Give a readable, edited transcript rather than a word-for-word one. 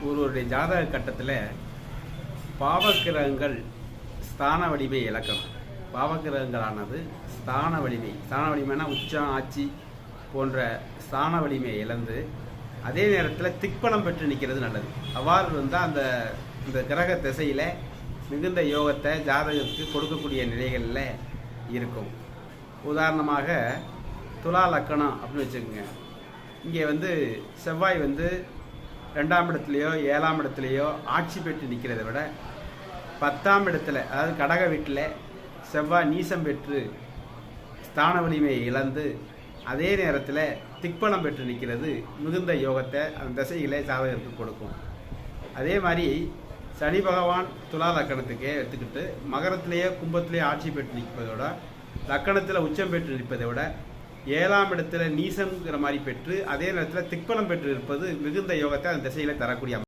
ஒருவருடைய ஜாதக கட்டத்தில் பாவக்கிரகங்கள் ஸ்தான வலிமை இழக்கணும். பாவக்கிரகங்களானது ஸ்தான வலிமைனா உச்சம் ஆட்சி போன்ற ஸ்தான வலிமையை இழந்து அதே நேரத்தில் திக்பலம் பெற்று நிற்கிறது நல்லது. அவ்வாறு இருந்தால் இந்த கிரக திசையில் மிகுந்த யோகத்தை ஜாதகத்துக்கு கொடுக்கக்கூடிய நிலைகளில் இருக்கும். உதாரணமாக துலா லக்கணம் அப்படின்னு வச்சுக்கோங்க. இங்கே செவ்வாய் 2ஆம் இடத்துலையோ 7ஆம் இடத்துலையோ ஆட்சி பெற்று நிற்கிறத விட 10ஆம் இடத்துல, அதாவது கடக வீட்டில் செவ்வாய் நீசம் பெற்று ஸ்தான வலிமையை இழந்து அதே நேரத்தில் திக்பலம் பெற்று நிற்கிறது மிகுந்த யோகத்தை அந்த திசைகளை ஜாதகத்துக்கு கொடுக்கும். அதே மாதிரி சனி பகவான் துலா லக்கணத்துக்கே எடுத்துக்கிட்டு மகரத்திலேயே கும்பத்திலேயே ஆட்சி பெற்று நிற்பதோட லக்கணத்தில் உச்சம் பெற்று நிற்பதை விட 7ஆம் இடத்துல நீசம்ங்கிற மாதிரி பெற்று அதே நேரத்தில் திக்பலம் பெற்று இருப்பது மிகுந்த யோகத்தை அந்த திசையில தரக்கூடிய